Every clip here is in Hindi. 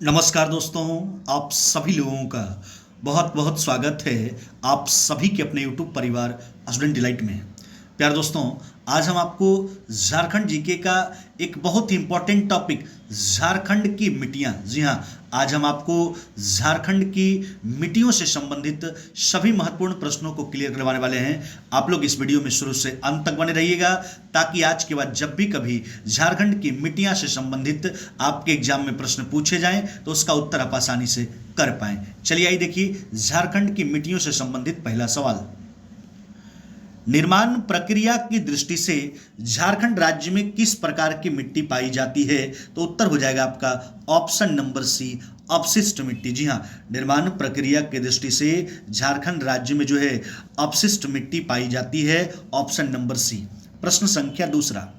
नमस्कार दोस्तों, आप सभी लोगों का बहुत बहुत स्वागत है आप सभी के अपने YouTube परिवार स्टूडेंट डिलाइट में। प्यारे दोस्तों, आज हम आपको झारखंड जीके का एक बहुत ही इंपॉर्टेंट टॉपिक झारखंड की मिट्टियाँ, जी हाँ, आज हम आपको झारखंड की मिट्टियों से संबंधित सभी महत्वपूर्ण प्रश्नों को क्लियर करवाने वाले हैं। आप लोग इस वीडियो में शुरू से अंत तक बने रहिएगा ताकि आज के बाद जब भी कभी झारखंड की मिट्टियाँ से संबंधित आपके एग्जाम में प्रश्न पूछे जाएं तो उसका उत्तर आप आसानी से कर पाएं। चलिए आइए देखिए झारखंड की मिट्टियों से संबंधित पहला सवाल। निर्माण प्रक्रिया की दृष्टि से झारखंड राज्य में किस प्रकार की मिट्टी पाई जाती है? तो उत्तर हो जाएगा आपका ऑप्शन नंबर सी, अपशिष्ट मिट्टी। जी हाँ, निर्माण प्रक्रिया की दृष्टि से झारखंड राज्य में जो है अपशिष्ट मिट्टी पाई जाती है, ऑप्शन नंबर सी। प्रश्न संख्या दूसरा,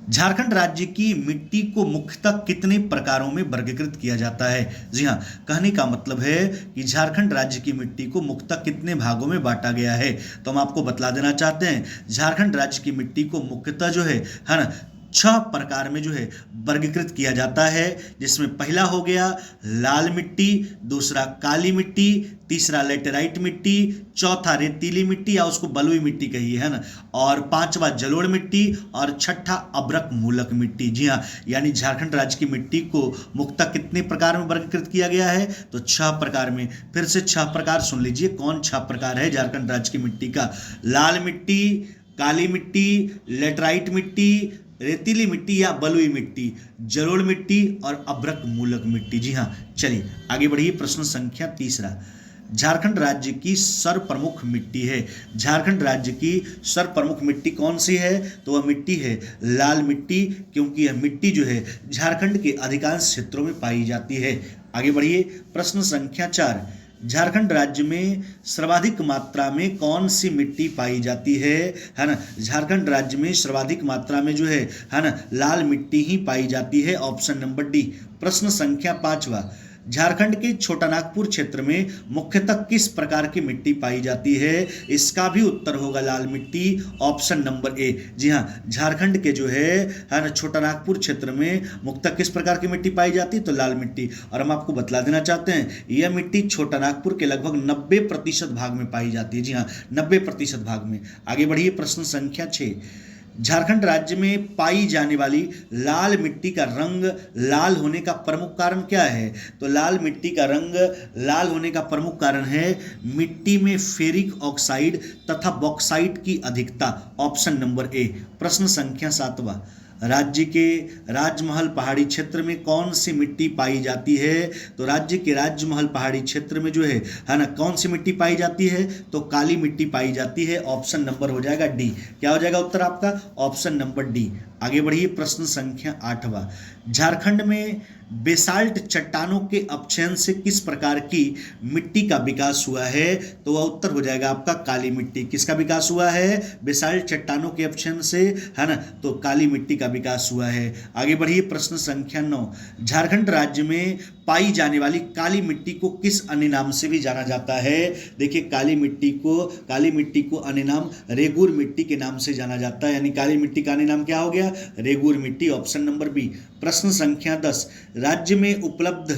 झारखंड राज्य की मिट्टी को मुख्यतः कितने प्रकारों में वर्गीकृत किया जाता है? जी हाँ, कहने का मतलब है कि झारखंड राज्य की मिट्टी को मुख्यतः कितने भागों में बांटा गया है। तो हम आपको बतला देना चाहते हैं, झारखंड राज्य की मिट्टी को मुख्यतः जो है ना 6 प्रकार में जो है वर्गीकृत किया जाता है, जिसमें पहला हो गया लाल मिट्टी, दूसरा काली मिट्टी, तीसरा लेटेराइट मिट्टी, चौथा रेतीली मिट्टी या उसको बलुई मिट्टी कहिए, है ना, और पांचवा जलोढ़ मिट्टी और छठा अब्रक मूलक मिट्टी। जी हाँ, यानी झारखंड राज्य की मिट्टी को मुख्यतः कितने प्रकार में वर्गीकृत किया गया है? तो 6 प्रकार में। फिर से 6 प्रकार सुन लीजिए, कौन 6 प्रकार है झारखंड राज्य की मिट्टी का? लाल मिट्टी, काली मिट्टी, लेटराइट मिट्टी, रेतीली मिट्टी या बलुई मिट्टी, जलोढ़ मिट्टी और अब्रक मूलक मिट्टी। जी हाँ, चलिए आगे बढ़िए। प्रश्न संख्या तीसरा, झारखंड राज्य की सर्वप्रमुख मिट्टी है। झारखंड राज्य की सर्वप्रमुख मिट्टी कौन सी है? तो वह मिट्टी है लाल मिट्टी, क्योंकि यह मिट्टी जो है झारखंड के अधिकांश क्षेत्रों में पाई जाती है। आगे बढ़िए। प्रश्न संख्या 4, झारखंड राज्य में सर्वाधिक मात्रा में कौन सी मिट्टी पाई जाती है ना? झारखंड राज्य में सर्वाधिक मात्रा में जो है ना लाल मिट्टी ही पाई जाती है, ऑप्शन नंबर डी। प्रश्न संख्या 5वां, झारखंड के छोटा नागपुर क्षेत्र में मुख्यतः किस प्रकार की मिट्टी पाई जाती है? इसका भी उत्तर होगा लाल मिट्टी, ऑप्शन नंबर ए। जी हाँ, झारखंड के जो है ना छोटा नागपुर क्षेत्र में मुख्यतः किस प्रकार की मिट्टी पाई जाती है? तो लाल मिट्टी। और हम आपको बतला देना चाहते हैं, यह मिट्टी छोटा नागपुर के लगभग 90% भाग में पाई जाती है। जी हाँ, 90% भाग में। आगे बढ़िए। प्रश्न संख्या 6, झारखंड राज्य में पाई जाने वाली लाल मिट्टी का रंग लाल होने का प्रमुख कारण क्या है? तो लाल मिट्टी का रंग लाल होने का प्रमुख कारण है मिट्टी में फेरिक ऑक्साइड तथा बॉक्साइट की अधिकता, ऑप्शन नंबर ए। प्रश्न संख्या 7वां, राज्य के राजमहल पहाड़ी क्षेत्र में कौन सी मिट्टी पाई जाती है? तो राज्य के राजमहल पहाड़ी क्षेत्र में जो है ना कौन सी मिट्टी पाई जाती है? तो काली मिट्टी पाई जाती है, ऑप्शन नंबर हो जाएगा डी। क्या हो जाएगा उत्तर आपका? Option number D. आगे बढ़िए। प्रश्न संख्या 8वां, झारखंड में बेसाल्ट चट्टानों के अपक्षयन से किस प्रकार की मिट्टी का विकास हुआ है? तो वह उत्तर हो जाएगा आपका काली मिट्टी। किसका विकास हुआ है? बेसाल्ट चट्टानों के अपक्षयन से, है ना, तो काली मिट्टी का विकास हुआ है। आगे बढ़िए। प्रश्न संख्या 9, झारखंड राज्य में पाई जाने वाली काली मिट्टी को किस अन्य नाम से भी जाना जाता है? देखिए, काली मिट्टी को अन्य नाम रेगूर मिट्टी के नाम से जाना जाता है, यानी काली मिट्टी का अन्य नाम क्या हो गया? रेगूर मिट्टी, ऑप्शन नंबर बी। प्रश्न संख्या 10, राज्य में उपलब्ध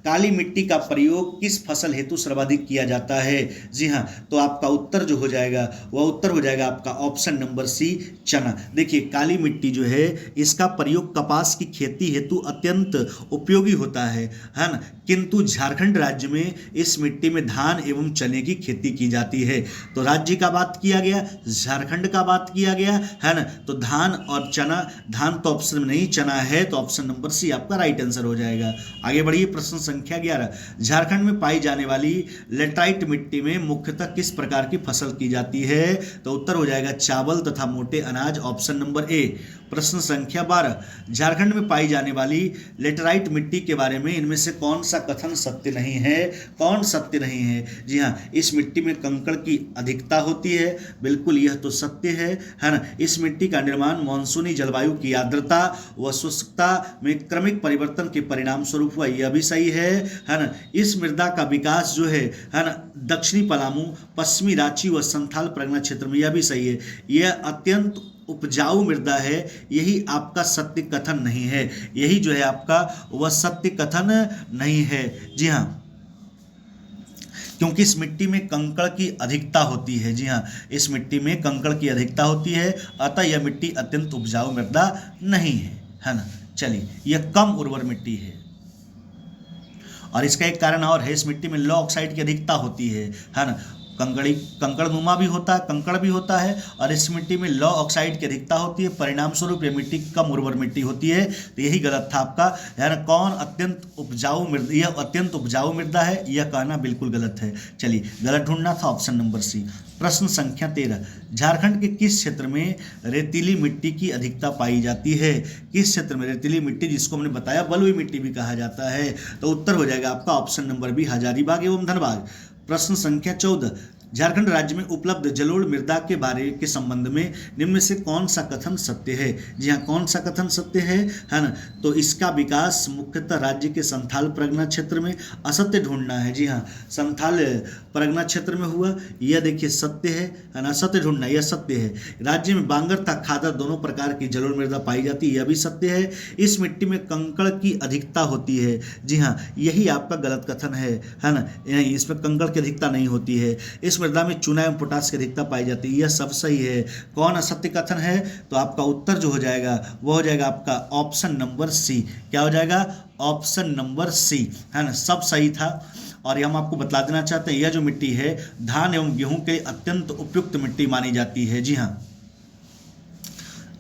काली मिट्टी का प्रयोग किस फसल हेतु सर्वाधिक किया जाता है? जी हाँ, तो आपका उत्तर जो हो जाएगा वह उत्तर हो जाएगा आपका ऑप्शन नंबर सी, चना। देखिए, काली मिट्टी जो है इसका प्रयोग कपास की खेती हेतु अत्यंत उपयोगी होता है ना, किंतु झारखंड राज्य में इस मिट्टी में धान एवं चने की खेती की जाती है। तो राज्य का बात किया गया, झारखंड का बात किया गया, है ना, तो धान और चना, धान तो ऑप्शन में नहीं, चना है, तो ऑप्शन नंबर सी आपका राइट आंसर हो जाएगा। आगे बढ़िए। प्रश्न संख्या 11, झारखंड में पाई जाने वाली लेटराइट मिट्टी में मुख्यतः किस प्रकार की फसल की जाती है? तो उत्तर हो जाएगा चावल तथा मोटे अनाज, ऑप्शन नंबर ए। प्रश्न संख्या 12, झारखंड में पाई जाने वाली लेटराइट मिट्टी के बारे में इनमें से कौन सा कथन सत्य नहीं है? कौन सत्य नहीं है? जी हाँ, इस मिट्टी में कंकड़ की अधिकता होती है, बिल्कुल यह तो सत्य है ना। इस मिट्टी का निर्माण मानसूनी जलवायु की आर्द्रता व शुष्कता में क्रमिक परिवर्तन के परिणाम स्वरूप हुआ, यह भी सही है ना। इस मृदा का विकास जो है ना दक्षिणी पलामू, पश्चिमी रांची व संथाल परगना क्षेत्र में, यह भी सही है। यह अत्यंत उपजाऊ मृदा है, यही आपका सत्य कथन नहीं है। यही जो है आपका वह सत्य कथन नहीं है। जी हाँ, क्योंकि इस मिट्टी में कंकड़ की अधिकता होती है। जी हाँ, इस मिट्टी में कंकड़ की अधिकता होती है, अतः यह मिट्टी अत्यंत उपजाऊ मृदा नहीं है ना। चलिए, यह कम उर्वर मिट्टी है। और इसका एक कारण और है, इस मिट्टी में लौह ऑक्साइड की अधिकता होती है ना। कंकड़नुमा भी होता है, कंकड़ भी होता है, और इस मिट्टी में लौह ऑक्साइड की अधिकता होती है, परिणाम स्वरूप यह मिट्टी कम उर्वर मिट्टी होती है। तो यही गलत था आपका, यानी कौन अत्यंत उपजाऊ मृदा, यह अत्यंत उपजाऊ मृदा है, यह कहना बिल्कुल गलत है। चलिए, गलत ढूंढना था, ऑप्शन नंबर सी। प्रश्न संख्या 13, झारखंड के किस क्षेत्र में रेतीली मिट्टी की अधिकता पाई जाती है? किस क्षेत्र में रेतीली मिट्टी, जिसको हमने बताया बलुई मिट्टी भी कहा जाता है? तो उत्तर हो जाएगा आपका ऑप्शन नंबर बी, हजारीबाग एवं धनबाद। प्रश्न संख्या 14, झारखंड राज्य में उपलब्ध जलोढ़ मृदा के बारे के संबंध में निम्न में से कौन सा कथन सत्य है? जी हाँ, कौन सा कथन सत्य है ना? तो इसका विकास मुख्यतः राज्य के संथाल परगना क्षेत्र में, असत्य ढूंढना है। जी हाँ, संथाल परगना क्षेत्र में हुआ, यह देखिए सत्य है ना। सत्य ढूंढना, यह सत्य है। राज्य में बांगर तथा खादर दोनों प्रकार की जलोढ़ मृदा पाई जाती है, यह भी सत्य है। इस मिट्टी में कंकड़ की अधिकता होती है। जी हाँ, यही आपका गलत कथन है ना। इसमें कंकड़ की अधिकता नहीं होती है। इस मृदा में चूना एवं पोटास की अधिकता पाई जाती है, यह सब सही है। कौन असत्य कथन है? तो आपका उत्तर जो हो जाएगा वो हो जाएगा आपका ऑप्शन नंबर सी। क्या हो जाएगा? ऑप्शन नंबर सी, है ना। सब सही था। और हम आपको बतला देना चाहते हैं, यह जो मिट्टी है धान एवं गेहूं के लिए अत्यंत उपयुक्त मिट्टी मानी जाती है। जी हाँ,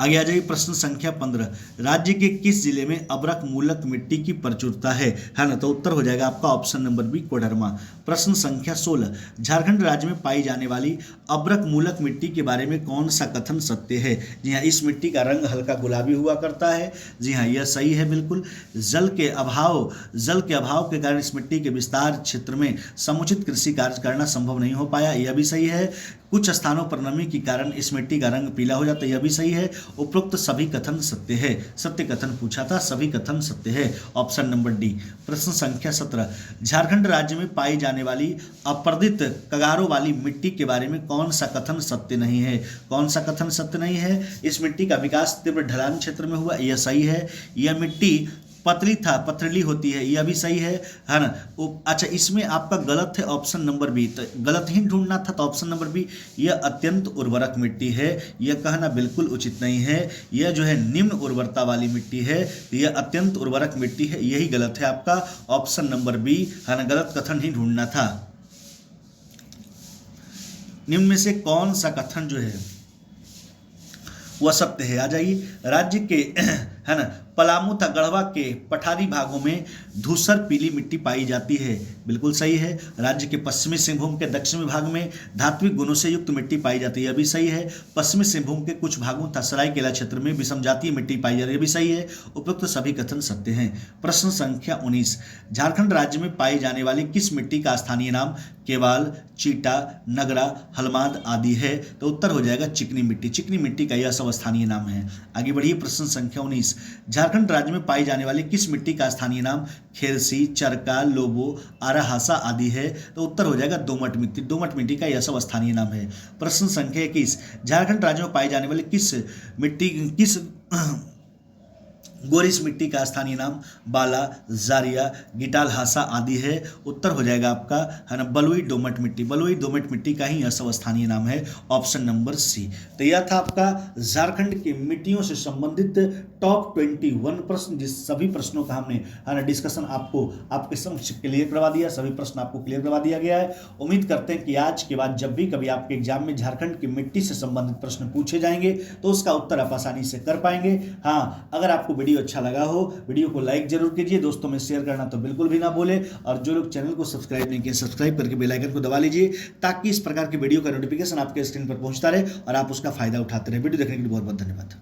आगे आ जाइए। प्रश्न संख्या 15, राज्य के किस जिले में अब्रक मूलक मिट्टी की प्रचुरता है ना? तो उत्तर हो जाएगा आपका ऑप्शन नंबर बी, कोडरमा। प्रश्न संख्या 16, झारखंड राज्य में पाई जाने वाली अब्रक मूलक मिट्टी के बारे में कौन सा कथन सत्य है? जी हाँ, इस मिट्टी का रंग हल्का गुलाबी हुआ करता है। जी हाँ, यह सही है बिल्कुल। जल के अभाव के कारण इस मिट्टी के विस्तार क्षेत्र में समुचित कृषि कार्य करना संभव नहीं हो पाया, यह भी सही है। कुछ स्थानों पर नमी के कारण इस मिट्टी का रंग पीला हो जाता है, यह भी सही है। उपरोक्त सभी कथन सत्य है। सत्य कथन पूछा था, सभी कथन सत्य है, ऑप्शन नंबर डी। प्रश्न संख्या 17, झारखंड राज्य में पाई जाने वाली अपर्दित कगारों वाली मिट्टी के बारे में कौन सा कथन सत्य नहीं है? कौन सा कथन सत्य नहीं है? इस मिट्टी का विकास तीव्र ढलान क्षेत्र में हुआ, यह सही है। यह मिट्टी पथरीली होती है, यह भी सही है ना। अच्छा, इसमें आपका गलत है ऑप्शन नंबर बी, तो गलत ही ढूंढना था। तो ऑप्शन नंबर बी, यह अत्यंत उर्वरक मिट्टी है, यह कहना बिल्कुल उचित नहीं है। यह जो है निम्न उर्वरता वाली मिट्टी है, यह अत्यंत उर्वरक मिट्टी है, यही गलत है आपका ऑप्शन नंबर बी, है ना। गलत कथन ही ढूंढना था। निम्न में से कौन सा कथन जो है वह सत्य है? आ जाइए। राज्य के है ना पलामू तथा गढ़वा के पठारी भागों में धूसर पीली मिट्टी पाई जाती है, बिल्कुल सही है। राज्य के पश्चिमी सिंहभूम के दक्षिणी भाग में धात्विक गुणों से युक्त मिट्टी पाई जाती है, यह भी सही है। पश्चिमी सिंहभूम के कुछ भागों तथा सरायकेला क्षेत्र में विषम जातीय मिट्टी पाई जाती है, यह भी सही है। उपयुक्त सभी कथन सत्य हैं। प्रश्न संख्या 19, झारखंड राज्य में पाई जाने वाली किस मिट्टी का स्थानीय नाम केवाल, चीटा, नगरा, हलमाद आदि है? तो उत्तर हो जाएगा चिकनी मिट्टी। चिकनी मिट्टी का यह सब स्थानीय नाम है। आगे बढ़िए। प्रश्न संख्या 19, झारखंड राज्य में पाई जाने वाली किस मिट्टी का स्थानीय नाम खेरसी, चरका, लोबो, आराहासा आदि है? तो उत्तर हो जाएगा दोमट मिट्टी। दोमट मिट्टी का यह सब स्थानीय नाम है। प्रश्न संख्या 21, झारखंड राज्य में पाई जाने वाली किस गोरिस मिट्टी का स्थानीय नाम बाला, जारिया, गिटालहासा आदि है? उत्तर हो जाएगा आपका, है ना, बलुई दोमट मिट्टी। बलुई दोमट मिट्टी का ही यह सब स्थानीय नाम है, ऑप्शन नंबर सी। तो यह था आपका झारखंड की मिट्टियों से संबंधित टॉप 21 प्रश्न, जिस सभी प्रश्नों का हमने, है ना, डिस्कशन आपके समक्ष क्लियर करवा दिया। सभी प्रश्न आपको क्लियर करवा दिया गया है। उम्मीद करते हैं कि आज के बाद जब भी कभी आपके एग्जाम में झारखंड की मिट्टी से संबंधित प्रश्न पूछे जाएंगे तो उसका उत्तर आप आसानी से कर पाएंगे। हाँ, अगर आपको वीडियो अच्छा लगा हो, वीडियो को लाइक जरूर कीजिए, दोस्तों में शेयर करना तो बिल्कुल भी ना भूले, और जो लोग चैनल को सब्सक्राइब नहीं किए सब्सक्राइब करके बेल आइकन को दबा लीजिए, ताकि इस प्रकार की वीडियो का नोटिफिकेशन आपके स्क्रीन पर पहुंचता रहे और आप उसका फायदा उठाते रहे। वीडियो देखने के लिए बहुत बहुत धन्यवाद।